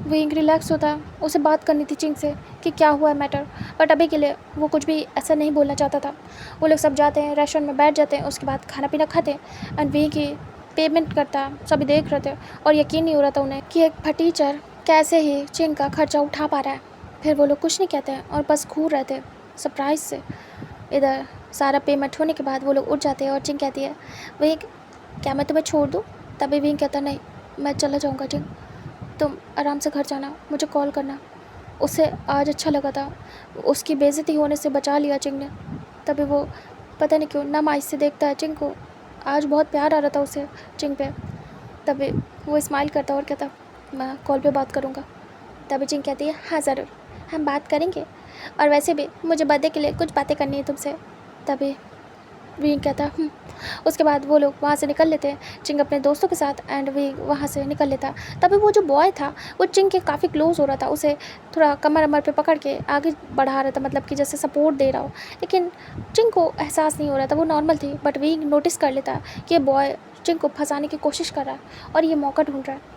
विंग रिलैक्स होता है, उसे बात करनी थी चिंग से कि क्या हुआ है मैटर, बट अभी के लिए वो कुछ भी ऐसा नहीं बोलना चाहता था। वो लोग सब जाते हैं रेस्टोरेंट में बैठ जाते हैं, उसके बाद खाना पीना खाते हैं एंड विंग की पेमेंट करता है। सभी देख रहे थे और यकीन नहीं हो रहा था उन्हें कि एक फटीचर कैसे ही चिंग का खर्चा उठा पा रहा है। फिर वो लोग कुछ नहीं कहते हैं और बस घूर रहे थे सरप्राइज से। इधर सारा पेमेंट होने के बाद वो लोग उठ जाते हैं और चिंग कहती है विंग क्या मैं तुम्हें छोड़ दूँ। तभी विंग कहता नहीं मैं चला जाऊँगा चिंग, तुम आराम से घर जाना, मुझे कॉल करना। उसे आज अच्छा लगा था, उसकी बेइज्जती होने से बचा लिया चिंग ने। तभी वो पता नहीं क्यों नम आइज से देखता है चिंग को, आज बहुत प्यार आ रहा था उसे चिंग पे। तभी वो स्माइल करता और कहता मैं कॉल पे बात करूँगा। तभी चिंग कहती है हाँ ज़रूर हम बात करेंगे, और वैसे भी मुझे बर्थडे के लिए कुछ बातें करनी है तुमसे। तभी विंग कहता उसके बाद वो लोग वहाँ से निकल लेते हैं चिंग अपने दोस्तों के साथ एंड विंग वहाँ से निकल लेता। तभी वो जो बॉय था वो चिंग के काफ़ी क्लोज हो रहा था, उसे थोड़ा कमर अमर पे पकड़ के आगे बढ़ा रहा था, मतलब कि जैसे सपोर्ट दे रहा हो। लेकिन चिंग को एहसास नहीं हो रहा था, वो नॉर्मल थी, बट विंग नोटिस कर लेता कि ये बॉय चिंग को फंसाने की कोशिश कर रहा है और ये मौका ढूंढ रहा है।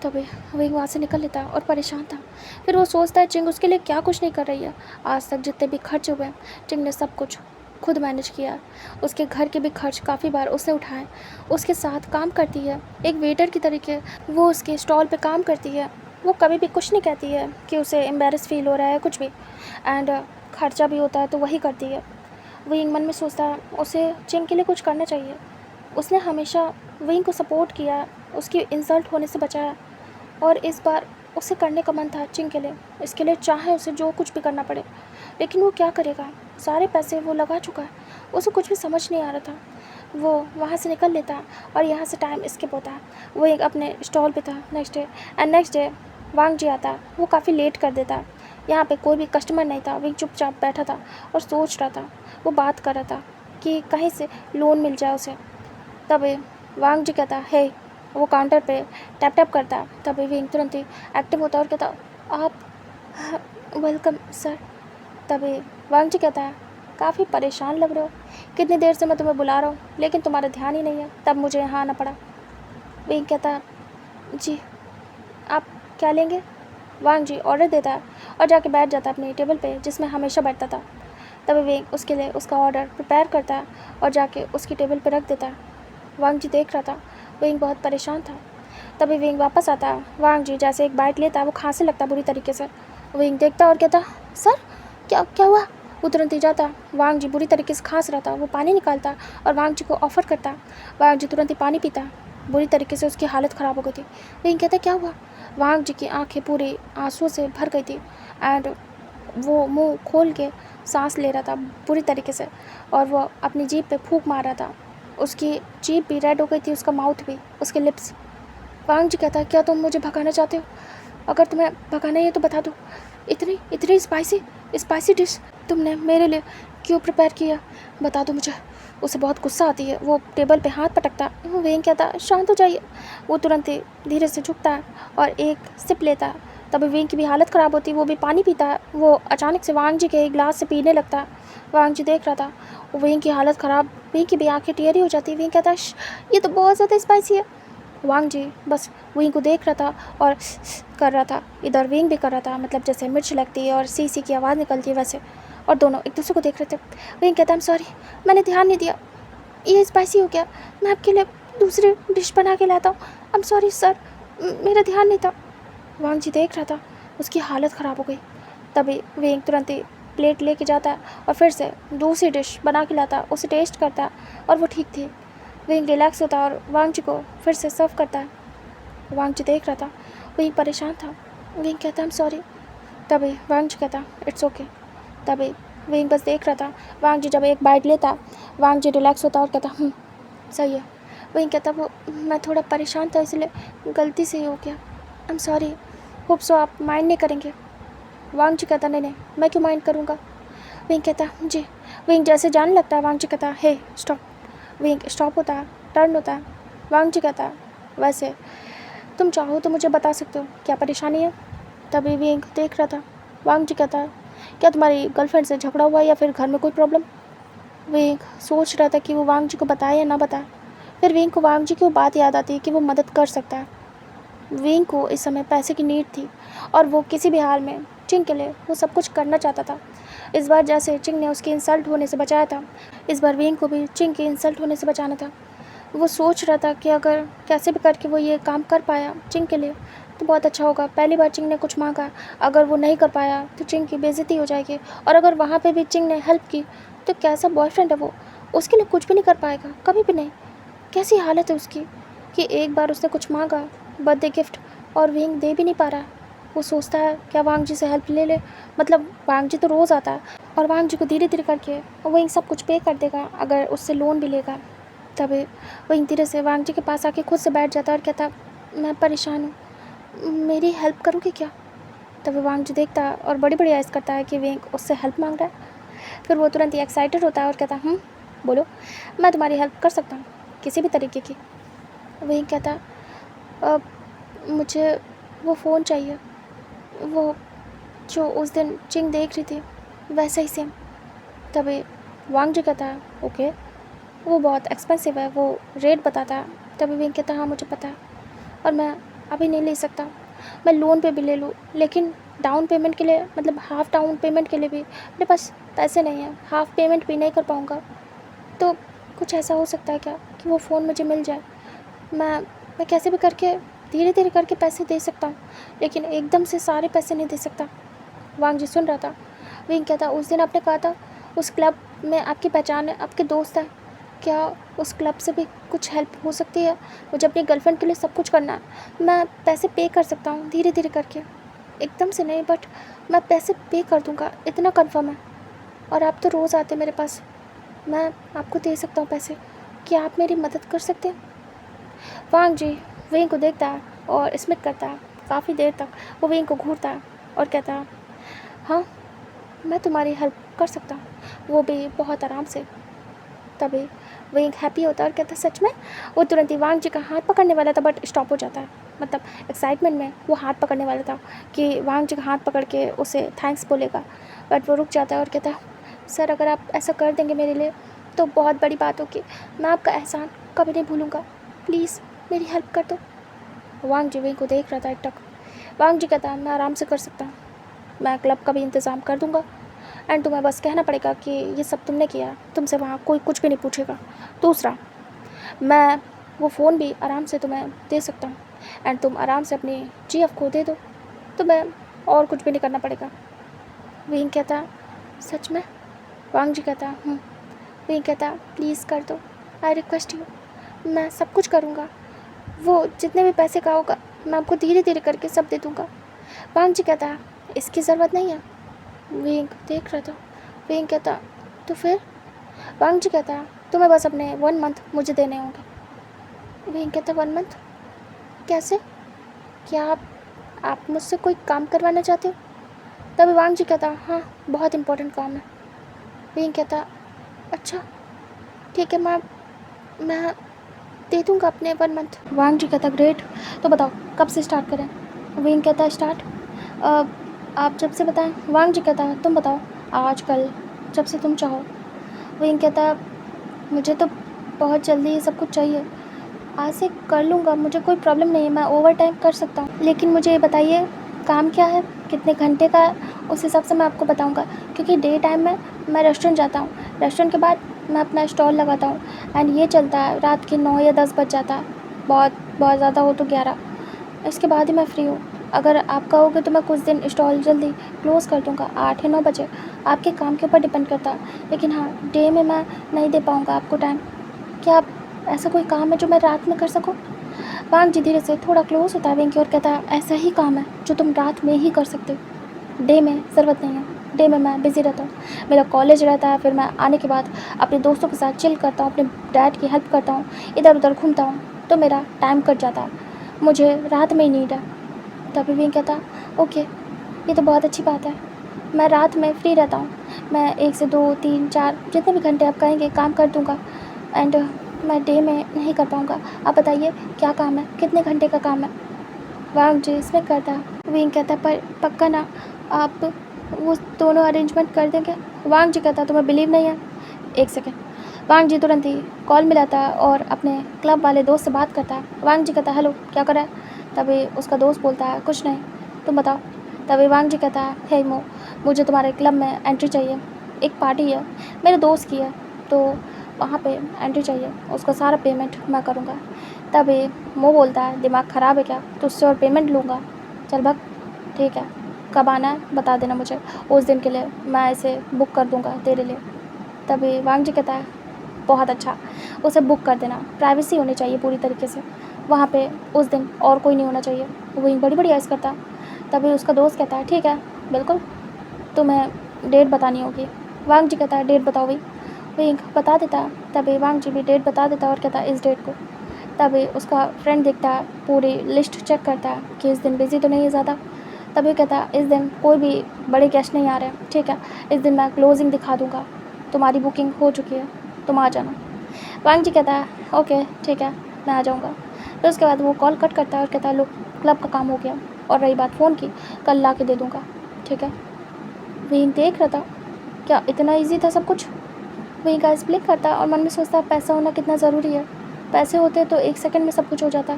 तभी विंग वहाँ से निकल लेता और परेशान था। फिर वो सोचता है चिंग उसके लिए क्या कुछ नहीं कर रही है। आज तक जितने भी खर्च हुए चिंग ने सब कुछ खुद मैनेज किया। उसके घर के भी खर्च काफ़ी बार उसने उठाए। उसके साथ काम करती है एक वेटर की तरीके, वो उसके स्टॉल पे काम करती है। वो कभी भी कुछ नहीं कहती है कि उसे एम्बेरस फील हो रहा है कुछ भी, एंड खर्चा भी होता है तो वही करती है। विंग मन में सोचता है उसे चिंग के लिए कुछ करना चाहिए। उसने हमेशा विंग को सपोर्ट किया, उसकी इंसल्ट होने से बचाया, और इस बार उसे करने का मन था चिंग के लिए। इसके लिए चाहे उसे जो कुछ भी करना पड़े, लेकिन वो क्या करेगा, सारे पैसे वो लगा चुका है। उसे कुछ भी समझ नहीं आ रहा था। वो वहाँ से निकल लेता और यहाँ से टाइम स्किप होता है। वो एक अपने स्टॉल पे था next day, and next day Wang ji आता। वो काफ़ी लेट कर देता। यहाँ पे कोई भी कस्टमर नहीं था। विंग चुपचाप बैठा था और सोच रहा था, वो बात कर रहा था कि कहीं से लोन मिल जाए उसे। तभी वांग जी कहता हे, वो काउंटर पे टैप टैप करता। तभी विंग तुरंत ही एक्टिव होता और कहता आप वेलकम सर। तभी वांग जी कहता है, काफ़ी परेशान लग रहे हो, कितनी देर से मैं तुम्हें बुला रहा हूँ लेकिन तुम्हारा ध्यान ही नहीं है, तब मुझे यहाँ आना पड़ा। वेंग कहता है, जी आप क्या लेंगे? वांग जी ऑर्डर देता है और जाके बैठ जाता है अपनी टेबल पे जिसमें हमेशा बैठता था। तभी वेंग उसके लिए उसका ऑर्डर प्रिपेयर करता है और जाके उसकी टेबल पे रख देता है। वांग जी देख रहा था, वेंग बहुत परेशान था। तभी वेंग वापस आता है, वांग जी जैसे एक बाइट लेता है वो खांसने लगता है बुरी तरीके से। वेंग देखता और कहता, सर क्या क्या हुआ? वो तुरंत ही जाता, वांग जी बुरी तरीके से खांस रहा था, वो पानी निकालता और वांग जी को ऑफर करता। वांग जी तुरंत ही पानी पीता, बुरी तरीके से उसकी हालत ख़राब हो गई थी। वेंग कहता, क्या हुआ? वांग जी की आंखें पूरी आंसुओं से भर गई थी एंड वो मुंह खोल के सांस ले रहा था बुरी तरीके से और वो अपनी जीभ पे फूंक मार रहा था। उसकी जीभ भी रेड हो गई थी, उसका माउथ भी, उसके लिप्स। वांग जी कहता है, क्या तुम मुझे भगाना चाहते हो? अगर तुम्हें भगाना ही है तो बता दो, इतनी इतनी स्पाइसी डिश तुमने मेरे लिए क्यों प्रिपेयर किया? बता दो मुझे। उसे बहुत गुस्सा आती है, वो टेबल पे हाथ पटकता। वेंग कहता है, शांत हो जाइए। वो तुरंत ही धीरे से झुकता है और एक सिप लेता है। तभी वेंग की भी हालत ख़राब होती है, वो भी पानी पीता है। वो अचानक से वांग जी के एक गिलास से पीने लगता है। वांग जी देख रहा था, वेंग की हालत ख़राब, वेंग की भी आँखें टेढ़ी हो जाती है। वेंग कहता है, ये तो बहुत ज़्यादा स्पाइसी है। वांग जी बस वेंग को देख रहा था और कर रहा था, इधर वेंग भी कर रहा था, मतलब जैसे मिर्च लगती है और सी सी की आवाज़ निकलती है वैसे, और दोनों एक दूसरे को देख रहे थे। वेंग कहता है, सॉरी, मैंने ध्यान नहीं दिया, ये स्पाइसी हो गया, मैं आपके लिए दूसरी डिश बना के लाता हूँ, आई एम सॉरी सर, मेरा ध्यान नहीं था। वांग जी देख रहा था, उसकी हालत ख़राब हो गई। तभी वेंग तुरंत ही प्लेट लेके जाता है और फिर से दूसरी डिश बना के लाता है, उसे टेस्ट करता है और वो ठीक थी। वेंग रिलैक्स होता है और वांग जी को फिर से सर्व करता है। वांग जी देख रहा था, वेंग परेशान था। वेंग कहता, आई एम सॉरी। तभी वांग जी कहता, इट्स ओके। तभी वेंग बस देख रहा था। वांग जी जब एक बाइट लेता, वांग जी रिलैक्स होता और कहता, सही है। वेंग कहता, वो मैं थोड़ा परेशान था इसलिए गलती से ही हो गया, I am sorry, hope so आप माइंड नहीं करेंगे। वांग जी कहता, नहीं, मैं क्यों माइंड करूँगा। वेंग कहता, जी। वेंग जैसे जाने लगता है, वांग जी कहता, हे स्टॉप। वेंग स्टॉप होता है, टर्न होता है। वांग जी कहता, वैसे तुम चाहो तो मुझे बता सकते हो क्या परेशानी है। तभी वेंग देख रहा था। वांग जी कहता, क्या तुम्हारी गर्लफ्रेंड से झगड़ा हुआ या फिर घर में कोई प्रॉब्लम। वेंग सोच रहा था कि वो वांग जी को बताए या ना बताए। फिर वेंग को वांग जी की वो बात याद आती है कि वो मदद कर सकता है। वेंग को इस समय पैसे की नीड थी और वो किसी भी हाल में चिंग के लिए वो सब कुछ करना चाहता था। इस बार जैसे चिंग ने उसकी इंसल्ट होने से बचाया था, इस बार वेंग को भी चिंग के इंसल्ट होने से बचाना था। वो सोच रहा था कि अगर कैसे भी करके वो ये काम कर पाया चिंग के लिए तो बहुत अच्छा होगा। पहली बार चिंग ने कुछ मांगा, अगर वो नहीं कर पाया तो चिंग की बेइज्जती हो जाएगी, और अगर वहाँ पे भी चिंग ने हेल्प की तो कैसा बॉयफ्रेंड है वो, उसके लिए कुछ भी नहीं कर पाएगा, कभी भी नहीं। कैसी हालत है उसकी कि एक बार उसने कुछ मांगा बर्थडे गिफ्ट और वेंग दे भी नहीं पा रहा। वो सोचता है क्या वांग जी से हेल्प ले ले, मतलब वांग जी तो रोज़ आता है और वांग जी को धीरे धीरे करके वेंग सब कुछ पे कर देगा अगर उससे लोन भी लेगा। तभी वेंग धीरे से वांग जी के पास आके खुद से बैठ जाता और कहता, मैं परेशान हूँ, मेरी हेल्प करोगे क्या। तभी वांग जी देखता है और बड़ी बड़ी आइज़ करता है कि वेंग उससे हेल्प मांग रहा है। फिर वो तुरंत ही एक्साइटेड होता है और कहता, बोलो, मैं तुम्हारी हेल्प कर सकता हूँ किसी भी तरीके की। वेंग कहता, मुझे वो फ़ोन चाहिए, वो जो उस दिन चिंग देख रही थी वैसा ही सेम। तभी वांग जी कहता है, ओके, वो बहुत एक्सपेंसिव है, वो रेट बताता है। तभी वेंग कहता, हाँ मुझे पता है और मैं अभी नहीं ले सकता, मैं लोन पे भी ले लूँ लेकिन डाउन पेमेंट के लिए, मतलब हाफ़ डाउन पेमेंट के लिए भी मेरे पास पैसे नहीं हैं, हाफ़ पेमेंट भी नहीं कर पाऊँगा। तो कुछ ऐसा हो सकता है क्या कि वो फ़ोन मुझे मिल जाए। मैं कैसे भी करके धीरे धीरे करके पैसे दे सकता हूँ लेकिन एकदम से सारे पैसे नहीं दे सकता। वांग जी सुन रहा था। विंग कहता, उस दिन आपने कहा था उस क्लब में आपकी पहचान है, आपके दोस्त हैं, क्या उस क्लब से भी कुछ हेल्प हो सकती है। मुझे अपनी गर्लफ्रेंड के लिए सब कुछ करना है, मैं पैसे पे कर सकता हूँ धीरे धीरे करके, एकदम से नहीं, बट मैं पैसे पे कर दूँगा, इतना कन्फर्म है। और आप तो रोज़ आते मेरे पास, मैं आपको दे सकता हूँ पैसे, क्या आप मेरी मदद कर सकते हैं। वांग जी वेंग को देखता है और स्मित करता है। काफ़ी देर तक वो वेंग को घूरता है और कहता है, हाँ मैं तुम्हारी हेल्प कर सकता हूँ, वो भी बहुत आराम से। तभी वेंग हैप्पी होता है और कहता है, सच में। वो तुरंत ही वांग जी का हाथ पकड़ने वाला था बट स्टॉप हो जाता है। मतलब एक्साइटमेंट में वो हाथ पकड़ने वाला था कि वांग जी का हाथ पकड़ के उसे थैंक्स बोलेगा, बट वो रुक जाता है और कहता है सर अगर आप ऐसा कर देंगे मेरे लिए तो बहुत बड़ी बात होगी, मैं आपका एहसान कभी नहीं भूलूँगा, प्लीज़ मेरी हेल्प कर दो। वांग जी विंग को देख रहा था एकटक। वांग जी कहता मैं आराम से कर सकता हूँ, मैं क्लब का भी इंतज़ाम कर दूँगा एंड तुम्हें बस कहना पड़ेगा कि ये सब तुमने किया, तुमसे वहाँ कोई कुछ भी नहीं पूछेगा। दूसरा, मैं वो फ़ोन भी आराम से तुम्हें दे सकता हूँ एंड तुम आराम से अपनी GF को दे दो, तुम्हें और कुछ भी नहीं करना पड़ेगा। विंग कहता सच में? वांग जी कहता विंग कहता प्लीज़ कर दो, आई रिक्वेस्ट यू, मैं सब कुछ करूँगा, वो जितने भी पैसे का होगा मैं आपको धीरे धीरे करके सब दे दूँगा। वांग जी कहता इसकी ज़रूरत नहीं है। विंग देख रहा था। विंग कहता तो फिर? वांग जी कहता तुम्हें बस अपने 1 मंथ मुझे देने होंगे। विंग कहता 1 मंथ? कैसे? क्या आप मुझसे कोई काम करवाना चाहते हो? तभी वांग जी कहता हाँ बहुत इम्पोर्टेंट काम है। विंग कहता अच्छा ठीक है, मैं दे दूँगा अपने 1 मंथ। वांग जी कहता ग्रेट, तो बताओ कब से स्टार्ट करें? विंग कहता स्टार्ट आप जब से बताएं। वांग जी कहता तुम बताओ, आज कल जब से तुम चाहो। विंग कहता मुझे तो बहुत जल्दी ये सब कुछ चाहिए, आज से कर लूँगा, मुझे कोई प्रॉब्लम नहीं है, मैं ओवर टाइम कर सकता हूँ, लेकिन मुझे ये बताइए काम क्या है, कितने घंटे का है, उस हिसाब से मैं आपको बताऊँगा, क्योंकि डे टाइम में मैं रेस्टोरेंट जाता हूँ, रेस्टोरेंट के बाद मैं अपना स्टॉल लगाता हूँ एंड ये चलता है रात के 9 या 10 बज जाता है, बहुत बहुत ज़्यादा हो तो 11, इसके बाद ही मैं फ्री हूँ। अगर आप कहोगे तो मैं कुछ दिन स्टॉल जल्दी क्लोज़ कर दूँगा, 8 या 9 बजे, आपके काम के ऊपर डिपेंड करता है, लेकिन हाँ डे में मैं नहीं दे पाऊँगा आपको टाइम। क्या आप ऐसा कोई काम है जो मैं रात में कर सकूँ? वांग जी धीरे से थोड़ा क्लोज होता है विंग की और कहता है ऐसा ही काम है जो तुम रात में ही कर सकते हो, डे में ज़रूरत नहीं है, डे में मैं बिज़ी रहता हूँ, मेरा कॉलेज रहता है, फिर मैं आने के बाद अपने दोस्तों के साथ चिल करता हूँ, अपने डैड की हेल्प करता हूँ, इधर उधर घूमता हूँ, तो मेरा टाइम कट जाता है, मुझे रात में ही नीड है। तभी विंग कहता ओके ये तो बहुत अच्छी बात है, मैं रात में फ्री रहता हूँ, मैं 1 से 2 3 4 जितने भी घंटे आप कहेंगे काम कर दूँगा एंड मैं डे में नहीं कर पाऊँगा। आप बताइए क्या काम है, कितने घंटे का काम है? वांग जी इसमें करता है। विंग कहता है पर पक्का ना, आप वो दोनों अरेंजमेंट कर देंगे? वांग जी कहता तुम्हें बिलीव नहीं है? 1 सेकेंड। वांग जी तुरंत ही कॉल मिलाता है और अपने क्लब वाले दोस्त से बात करता है। वांग जी कहता है हेलो क्या कर रहा है? तभी उसका दोस्त बोलता है कुछ नहीं, तुम बताओ। तभी वांग जी कहता है हे मो, मुझे तुम्हारे क्लब में एंट्री चाहिए, एक पार्टी है मेरे दोस्त की है, तो वहाँ पे एंट्री चाहिए, उसका सारा पेमेंट मैं करूँगा। तभी मो बोलता है दिमाग ख़राब है क्या, तुझसे और पेमेंट लूँगा, चल भाग। ठीक है कब आना है बता देना मुझे, उस दिन के लिए मैं इसे बुक कर दूँगा तेरे लिए। तभी वांग जी कहता है बहुत अच्छा, उसे बुक कर देना, प्राइवेसी होनी चाहिए पूरी तरीके से वहाँ पे उस दिन, और कोई नहीं होना चाहिए। वही बड़ी बड़ी ऐस करता है। तभी उसका दोस्त कहता है ठीक है बिल्कुल, तुम्हें डेट बतानी होगी। वांग जी कहता है डेट बताओ भाई। विंग बता देता है। तभी वांग जी भी डेट बता देता है और कहता है इस डेट को। तभी उसका फ्रेंड देखता है, पूरी लिस्ट चेक करता है कि इस दिन बिज़ी तो नहीं है ज़्यादा। तभी कहता है इस दिन कोई भी बड़े गेस्ट नहीं आ रहे हैं, ठीक है, इस दिन मैं क्लोजिंग दिखा दूँगा, तुम्हारी बुकिंग हो चुकी है, तुम आ जाना। वांग जी कहता है ओके ठीक है मैं आ जाऊँगा। फिर उसके बाद वो कॉल कट करता है और कहता है लो क्लब का काम हो गया, और रही बात फ़ोन की, कल ला के दे दूँगा, ठीक है। विंग देख रहा था क्या इतना ईजी था सब कुछ। विंग आइस ब्लिंक करता और मन में सोचता पैसा होना कितना ज़रूरी है, पैसे होते तो 1 सेकंड में सब कुछ हो जाता।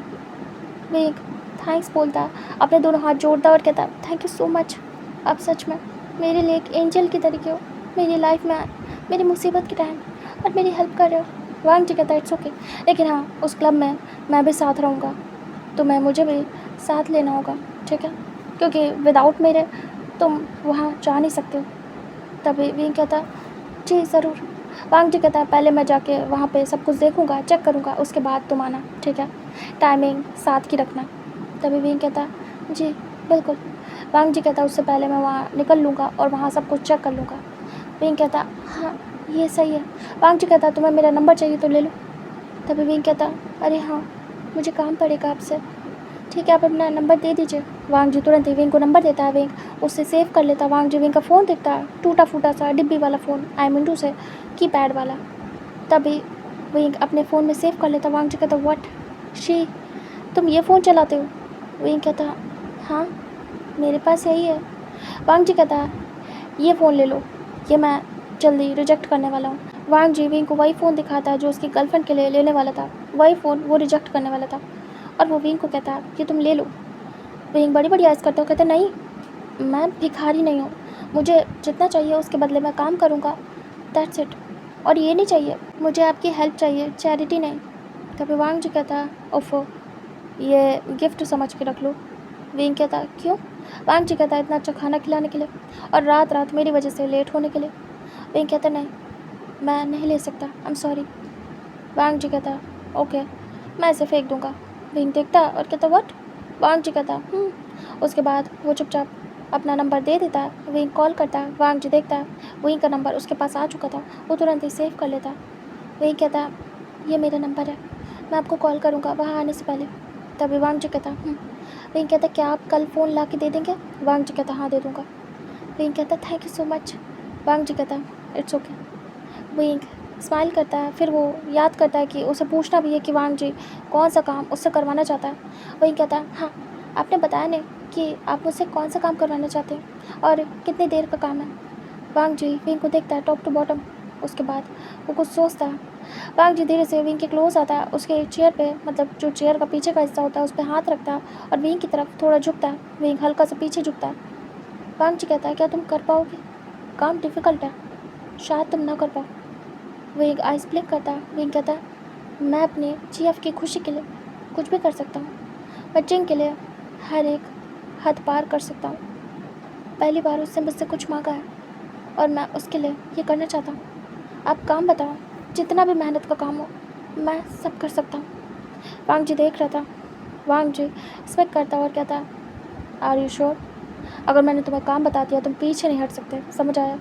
विंग थैंक्स बोलता है, अपने दोनों हाथ जोड़ता और कहता थैंक यू सो मच, आप सच में मेरे लिए एक एंजल की तरीके हो, मेरी लाइफ में मेरी मुसीबत के टाइम और मेरी हेल्प कर रहे हो। वांग जी कहता इट्स ओके, लेकिन हाँ उस क्लब में मैं भी साथ रहूँगा, तो मुझे भी साथ लेना होगा, ठीक है, क्योंकि विदाउट मेरे तुम वहाँ जा नहीं सकते हो। तभी विंग कहता जी ज़रूर। वांग जी कहता है पहले मैं जाके वहाँ पे सब कुछ देखूँगा, चेक करूँगा, उसके बाद तुम आना, ठीक है, टाइमिंग साथ की रखना। तभी विंग कहता जी बिल्कुल। वांग जी कहता उससे पहले मैं वहाँ निकल लूँगा और वहाँ सब कुछ चेक कर लूँगा। विंग कहता हाँ ये सही है। वांग जी कहता तुम्हें मेरा नंबर चाहिए तो ले लो। तभी विंग कहता अरे हाँ मुझे काम पड़ेगा आपसे, ठीक है आप अपना नंबर दे दीजिए। वांग जी तुरंत ही विंग को नंबर देता है, विंग उससे सेव कर लेता है। वांग जी विंग का फ़ोन देखता है, टूटा फूटा सा डिब्बी वाला फ़ोन, आई से कीपैड वाला। तभी विंग अपने फ़ोन में सेव कर लेता। वांग जी कहता व्हाट शी, तुम ये फ़ोन चलाते हो? विंग कहता हाँ मेरे पास यही है। वांग जी कहता ये फ़ोन ले लो, ये मैं जल्दी रिजेक्ट करने वाला हूँ। वांग जी विंग को वही फ़ोन दिखाता है जो उसकी गर्लफ्रेंड के लिए लेने वाला था, वही फ़ोन वो रिजेक्ट करने वाला था, और वो विंग को कहता कि तुम ले लो। विंग बड़ी बड़ी आइज़ करता हूँ, कहता नहीं मैं भिखारी नहीं हूँ, मुझे जितना चाहिए उसके बदले मैं काम करूँगा, दैट्स इट। और ये नहीं चाहिए, मुझे आपकी हेल्प चाहिए, चैरिटी नहीं। तभी वांग जी कहता ओफो ये गिफ्ट समझ के रख लो। विंग कहता क्यों? वांग जी कहता इतना अच्छा खाना खिलाने के लिए और रात रात मेरी वजह से लेट होने के लिए। विंग कहता नहीं मैं नहीं ले सकता, आई एम सॉरी। वांग जी कहता ओके मैं इसे फेंक दूंगा। विंग देखता और कहता व्हाट? वांग जी कहता उसके बाद वो चुपचाप अपना नंबर दे देता है। विंग कॉल करता है, वांग जी देखता है विंग का नंबर उसके पास आ चुका था, वो तुरंत ही सेव कर लेता है। विंग कहता ये मेरा नंबर है, मैं आपको कॉल करूँगा वहाँ आने से पहले। तभी वांग जी कहता विंग कहता क्या आप कल फ़ोन ला के दे देंगे? वांग जी कहता हाँ दे दूँगा। विंग कहता थैंक यू सो मच। वांग जी कहता इट्स ओके। विंग स्माइल करता है, फिर वो याद करता है कि उसे पूछना भी है कि वांग जी कौन सा काम उससे करवाना चाहता है। विंग कहता है हाँ आपने बताया नहीं कि आप मुझसे कौन सा काम करवाना चाहते हैं और कितनी देर का काम है। वांग जी विंग को देखता है टॉप टू बॉटम, उसके बाद वो कुछ सोचता है। वांग जी धीरे से विंग के क्लोज आता है, उसके चेयर पे मतलब जो चेयर का पीछे का हिस्सा होता है उस पर हाथ रखता है और विंग की तरफ थोड़ा झुकता है। विंग हल्का सा पीछे झुकता है। वांग जी कहता है क्या तुम कर पाओगे? काम डिफ़िकल्ट है, शायद तुम ना कर पाओ। विंग आइस ब्लिंक करता है। विंग कहता है मैं अपने जीएफ की खुशी के लिए कुछ भी कर सकता हूँ, मैं जिंग के लिए हर एक हद पार कर सकता हूँ। पहली बार उससे मुझसे कुछ मांगा है और मैं उसके लिए ये करना चाहता हूँ। आप काम बताओ, जितना भी मेहनत का काम हो मैं सब कर सकता हूँ। वांग जी देख रहा था। वांग जी स्मिक करता और कहता आर यू श्योर? अगर मैंने तुम्हें काम बता दिया तुम पीछे नहीं हट सकते, समझ आया?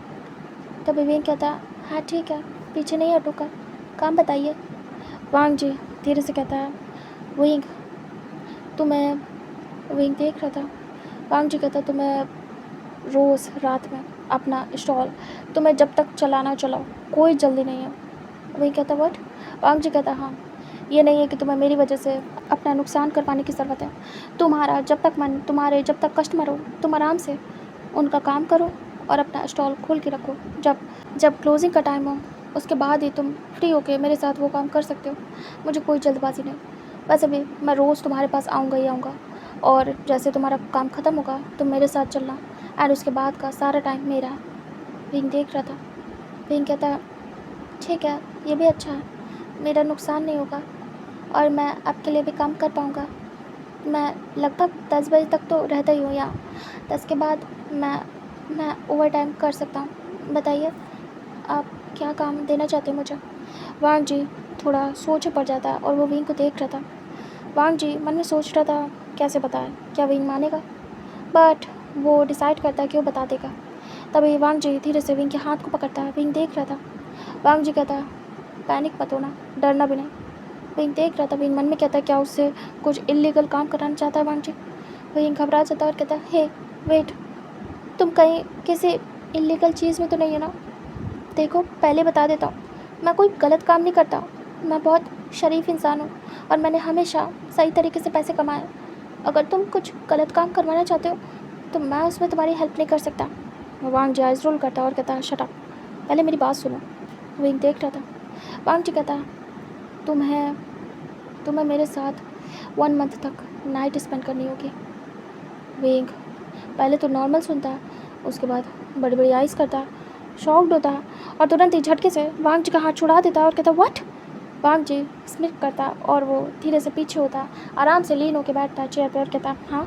तभी विंग कहता हाँ ठीक है पीछे नहीं हटूँगा, काम बताइए। वांग जी धीरे से कहता है विंग तुम्हें। विंग देख रहा था। वांग जी कहता तुम्हें रोज़ रात में अपना स्टॉल तुम्हें जब तक चलाना चलाओ, कोई जल्दी नहीं है। वही कहता व्हाट? वांग जी कहता हाँ ये नहीं है कि तुम्हें मेरी वजह से अपना नुकसान करवाने की ज़रूरत है। तुम्हारा जब तक मन, तुम्हारे जब तक कस्टमर हो तुम आराम से उनका काम करो और अपना स्टॉल खोल के रखो। जब जब क्लोजिंग का टाइम हो उसके बाद ही तुम फ्री होके मेरे साथ वो काम कर सकते हो, मुझे कोई जल्दबाजी नहीं। वैसे भी मैं रोज़ तुम्हारे पास आऊँगा ही आऊँगा, और जैसे तुम्हारा काम ख़त्म होगा तुम मेरे साथ चलना, एंड उसके बाद का सारा टाइम मेरा है। विंग देख रहा था। विंग कहता ठीक है ये भी अच्छा है, मेरा नुकसान नहीं होगा और मैं आपके लिए भी काम कर पाऊँगा। मैं लगभग 10 बजे तक तो रहता ही हूँ यहाँ, 10 के बाद मैं ओवर टाइम कर सकता हूँ। बताइए आप क्या काम देना चाहते हैं मुझे? वांग जी थोड़ा सोच पड़ जाता है और वो विंग को देख रहा था। वांग जी मन में सोच रहा था कैसे बताए, क्या विंग मानेगा, बट वो डिसाइड करता है कि वो बता देगा। तभी वांग जी धीरे से विंग के हाथ को पकड़ता है। विंग देख रहा था। वांग जी कहता पैनिक मत होना, डरना भी नहीं। विंग देख रहा था। विंग मन में कहता क्या उससे कुछ इलीगल काम कराना चाहता है वांग जी? विंग घबरा जाता और कहता हे वेट, तुम कहीं किसी इलीगल चीज़ में तो नहीं है ना? देखो पहले बता देता हूँ, मैं कोई गलत काम नहीं करता, मैं बहुत शरीफ इंसान हूँ और मैंने हमेशा सही तरीके से पैसे कमाए। अगर तुम कुछ गलत काम करवाना चाहते हो तो मैं उसमें तुम्हारी हेल्प नहीं कर सकता। वांग जी आइज़ रोल करता और कहता शट अप, पहले मेरी बात सुनो। विंग देख रहा था। वांग जी कहता तुम्हें मेरे साथ 1 मंथ तक नाइट स्पेंड करनी होगी। विंग पहले तो नॉर्मल सुनता है, उसके बाद बड़ी बड़ी आइज़ करता है, शॉक्ड होता है और तुरंत ही झटके से वांग जी का हाथ छुड़ा देता है और कहता व्हाट? वांग जी स्मिक करता है और वो धीरे से पीछे होता है, आराम से लीन होकर बैठता है चेयर पर और कहता हाँ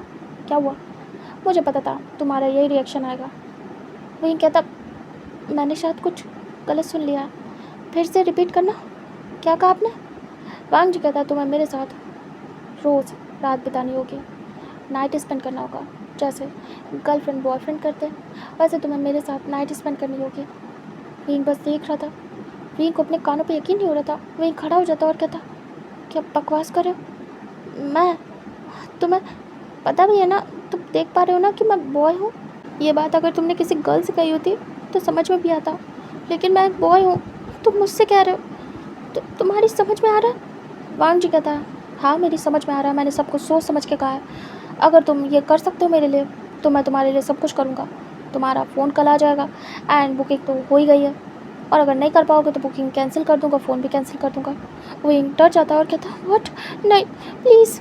क्या हुआ? मुझे पता था तुम्हारा यही रिएक्शन आएगा। वहीं कहता मैंने शायद कुछ गलत सुन लिया, फिर से रिपीट करना, क्या कहा आपने? वांग जी कहता तुम्हें मेरे साथ रोज़ रात बितानी होगी, नाइट स्पेंड करना होगा, जैसे गर्लफ्रेंड बॉयफ्रेंड करते हैं वैसे तुम्हें मेरे साथ नाइट स्पेंड करनी होगी। विंग बस देख रहा था। विंग को अपने कानों पे यकीन नहीं हो रहा था। विंग खड़ा हो जाता और कहता क्या बकवास कर रहे हो? मैं तुम्हें पता भी है ना, तुम देख पा रहे हो ना कि मैं बॉय हूँ। ये बात अगर तुमने किसी गर्ल से कही होती तो समझ में भी आता, लेकिन मैं एक बॉय हूँ, तुम मुझसे कह रहे हो तो तुम्हारी समझ में आ रहा है? वांग जी कहता हाँ मेरी समझ में आ रहा है, मैंने सब कुछ सोच समझ के कहा है। अगर तुम ये कर सकते हो मेरे लिए तो मैं तुम्हारे लिए सब कुछ करूँगा। तुम्हारा फ़ोन कल आ जाएगा एंड बुकिंग तो हो ही गई है, और अगर नहीं कर पाओगे तो बुकिंग कैंसिल कर दूँगा, फ़ोन भी कैंसिल कर दूँगा। विंग डर जाता है और कहता है व्हाट? नहीं प्लीज़